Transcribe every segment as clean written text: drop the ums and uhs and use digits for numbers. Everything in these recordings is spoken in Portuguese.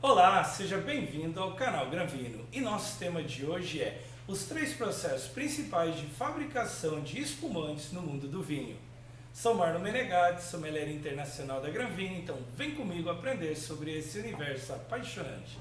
Olá, seja bem-vindo ao canal Granvino e nosso tema de hoje é os 3 processos principais de fabricação de espumantes no mundo do vinho. Sou Marlon Menegatti, sommelier internacional da Granvino, então vem comigo aprender sobre esse universo apaixonante.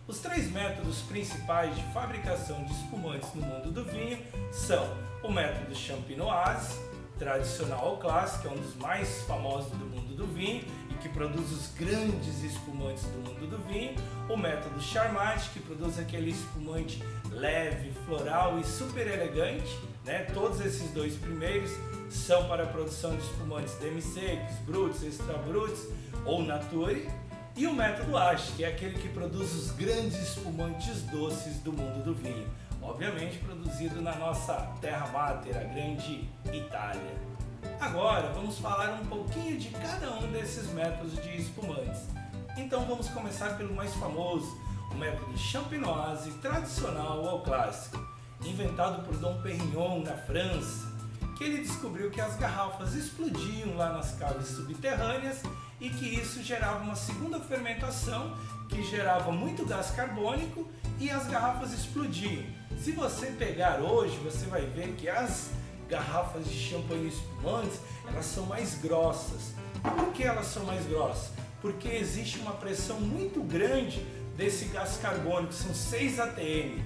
Os 3 métodos principais de fabricação de espumantes no mundo do vinho são o método Champenoise, tradicional ou clássico, é um dos mais famosos do mundo do vinho e que produz os grandes espumantes do mundo do vinho, o método Charmat, que produz aquele espumante leve, floral e super elegante, né? Todos esses 2 primeiros são para a produção de espumantes demi-secos, bruts, extra bruts ou nature, e o método Age, que é aquele que produz os grandes espumantes doces do mundo do vinho, obviamente produzido na nossa terra máter, a grande Itália. Agora vamos falar um pouquinho de cada um desses métodos de espumantes. Então vamos começar pelo mais famoso, o método Champenoise, tradicional ou clássico, inventado por Dom Pérignon na França, que ele descobriu que as garrafas explodiam lá nas caves subterrâneas e que isso gerava uma segunda fermentação que gerava muito gás carbônico e as garrafas explodiam. Se você pegar hoje, você vai ver que as garrafas de champanhe espumantes, elas são mais grossas. Por que elas são mais grossas? Porque existe uma pressão muito grande desse gás carbônico, são 6 atm.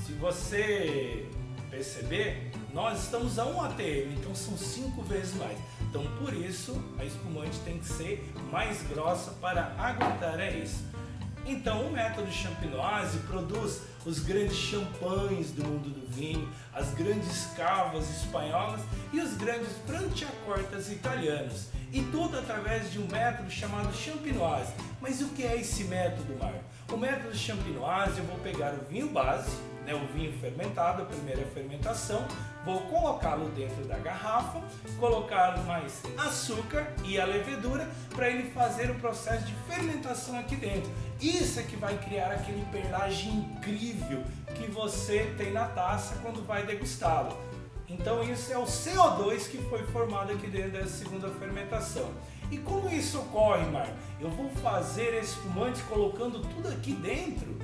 Se você perceber, nós estamos a 1 atm, então são 5 vezes mais. Então por isso a espumante tem que ser mais grossa para aguentar isso. Então o método Champenoise produz os grandes champanhes do mundo do vinho, as grandes cavas espanholas e os grandes Franciacortas italianos. E tudo através de um método chamado Champenoise. Mas o que é esse método, Marco? O método Champenoise, eu vou pegar o vinho base, o vinho fermentado, a primeira fermentação, vou colocá-lo dentro da garrafa, colocar mais açúcar e a levedura para ele fazer o processo de fermentação aqui dentro. Isso é que vai criar aquele perlage incrível que você tem na taça quando vai degustá-lo. Então isso é o CO2 que foi formado aqui dentro dessa segunda fermentação. E como isso ocorre, Marco? Eu vou fazer esse espumante colocando tudo aqui dentro.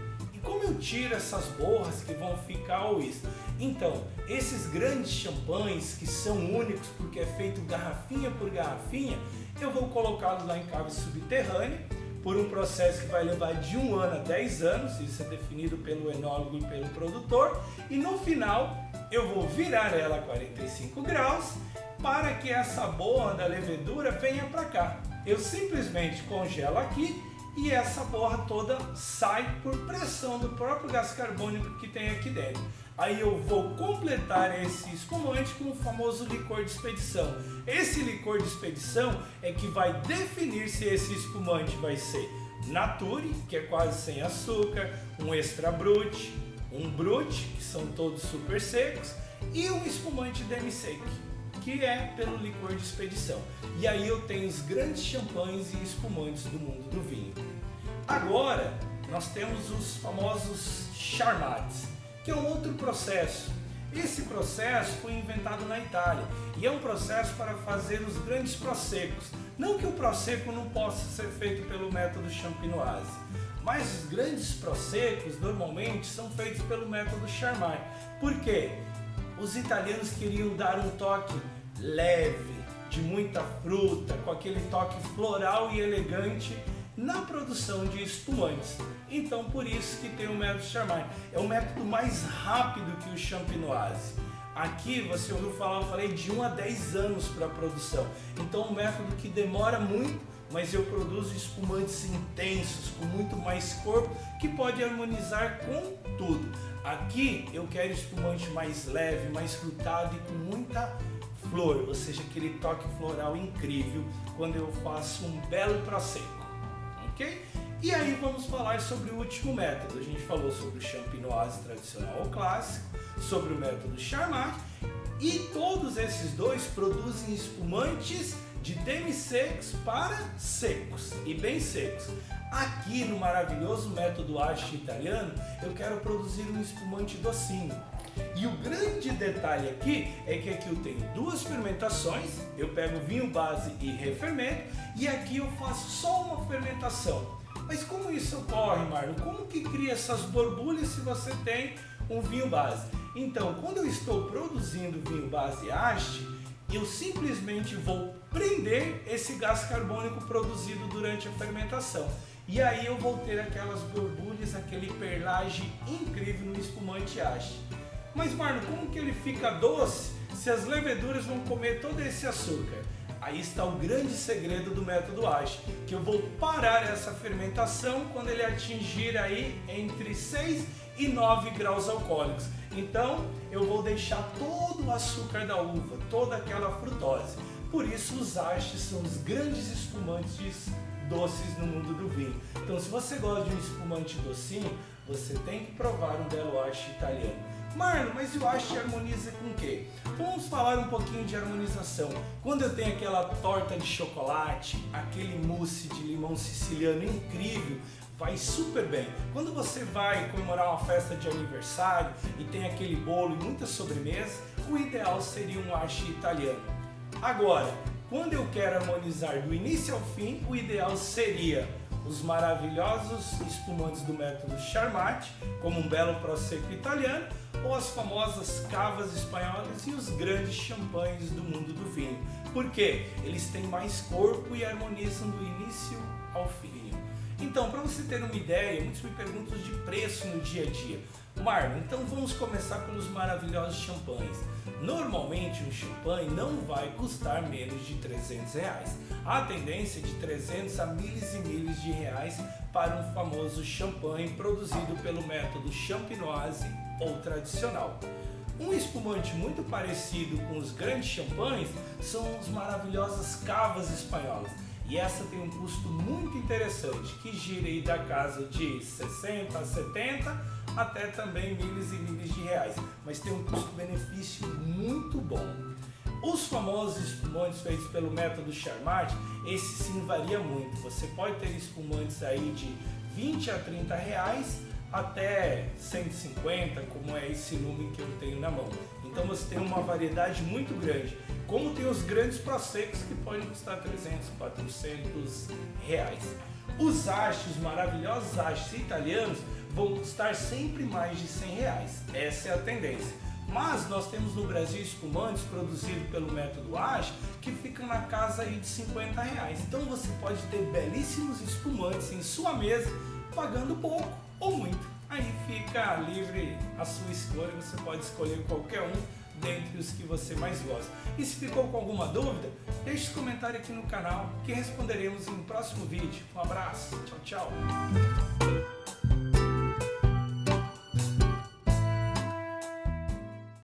Como eu tiro essas borras que vão ficar ou isso? Então, esses grandes champanhes que são únicos porque é feito garrafinha por garrafinha, eu vou colocá-los lá em cave subterrânea por um processo que vai levar de 1 ano a 10 anos, isso é definido pelo enólogo e pelo produtor, e no final eu vou virar ela a 45 graus para que essa borra da levedura venha para cá. Eu simplesmente congelo aqui e essa borra toda sai por pressão do próprio gás carbônico que tem aqui dentro. Aí eu vou completar esse espumante com o famoso licor de expedição. Esse licor de expedição é que vai definir se esse espumante vai ser nature, que é quase sem açúcar, um extra brut, um brut, que são todos super secos, e um espumante demi-sec, que é pelo licor de expedição. E aí eu tenho os grandes champanhes e espumantes do mundo do vinho. Agora nós temos os famosos Charmats, que é um outro processo. Esse processo foi inventado na Itália e é um processo para fazer os grandes prosecos. Não que o prosecco não possa ser feito pelo método Champenoise, mas os grandes prosecos normalmente são feitos pelo método Charmat. Por quê? Os italianos queriam dar um toque leve, de muita fruta, com aquele toque floral e elegante na produção de espumantes. Então por isso que tem o método Charmat. É o método mais rápido que o Champenoise. Aqui você ouviu falar, eu falei de 1 a 10 anos para a produção. Então é um método que demora muito, mas eu produzo espumantes intensos, com muito mais corpo, que pode harmonizar com tudo. Aqui eu quero espumante mais leve, mais frutado e com muita flor, ou seja, aquele toque floral incrível quando eu faço um belo prosecco, ok? E aí vamos falar sobre o último método. A gente falou sobre o Champenoise tradicional ou clássico, sobre o método Charmat, e todos esses 2 produzem espumantes de demi-secos para secos e bem secos. Aqui no maravilhoso método Age italiano, eu quero produzir um espumante docinho. E o grande detalhe aqui é que aqui eu tenho 2 fermentações, eu pego vinho base e refermento, e aqui eu faço só uma fermentação. Mas como isso ocorre, Marlon? Como que cria essas borbulhas se você tem um vinho base? Então, quando eu estou produzindo vinho base haste, eu simplesmente vou prender esse gás carbônico produzido durante a fermentação. E aí eu vou ter aquelas borbulhas, aquele perlage incrível no espumante haste. Mas, Marlon, como que ele fica doce se as leveduras vão comer todo esse açúcar? Aí está o grande segredo do método haste, que eu vou parar essa fermentação quando ele atingir aí entre 6 e 9 graus alcoólicos. Então eu vou deixar todo o açúcar da uva, toda aquela frutose. Por isso os hastes são os grandes espumantes doces no mundo do vinho. Então se você gosta de um espumante docinho, você tem que provar um belo haste italiano. Marlon, mas o haste harmoniza com o quê? Então vamos falar um pouquinho de harmonização. Quando eu tenho aquela torta de chocolate, aquele mousse de limão siciliano incrível, vai super bem. Quando você vai comemorar uma festa de aniversário e tem aquele bolo e muita sobremesa, o ideal seria um haste italiano. Agora, quando eu quero harmonizar do início ao fim, o ideal seria os maravilhosos espumantes do método Charmat, como um belo prosecco italiano, ou as famosas cavas espanholas e os grandes champanhes do mundo do vinho. Por quê? Eles têm mais corpo e harmonizam do início ao fim. Então, para você ter uma ideia, muitos me perguntam de preço no dia a dia. Marlon, então vamos começar pelos maravilhosos champanhes. Normalmente um champanhe não vai custar menos de R$300. A tendência é de 300 a milhas e milhas de reais para um famoso champanhe produzido pelo método champenoise ou tradicional. Um espumante muito parecido com os grandes champanhes são as maravilhosas cavas espanholas. E essa tem um custo muito interessante, que gira aí da casa de 60 a 70 até também milhas e milhas de reais, mas tem um custo-benefício muito bom. Os famosos espumantes feitos pelo método Charmat, esse sim varia muito. Você pode ter espumantes aí de 20 a 30 reais até 150, como é esse número que eu tenho na mão. Então você tem uma variedade muito grande, como tem os grandes proseccos que podem custar 300, 400 reais. Os hastes, os maravilhosos hastes italianos, vão custar sempre mais de 100 reais. Essa é a tendência. Mas nós temos no Brasil espumantes produzidos pelo método haste que ficam na casa aí de 50 reais. Então você pode ter belíssimos espumantes em sua mesa pagando pouco ou muito. Aí fica livre a sua escolha, você pode escolher qualquer um dentre os que você mais gosta. E se ficou com alguma dúvida, deixe um comentário aqui no canal que responderemos em um próximo vídeo. Um abraço, tchau, tchau!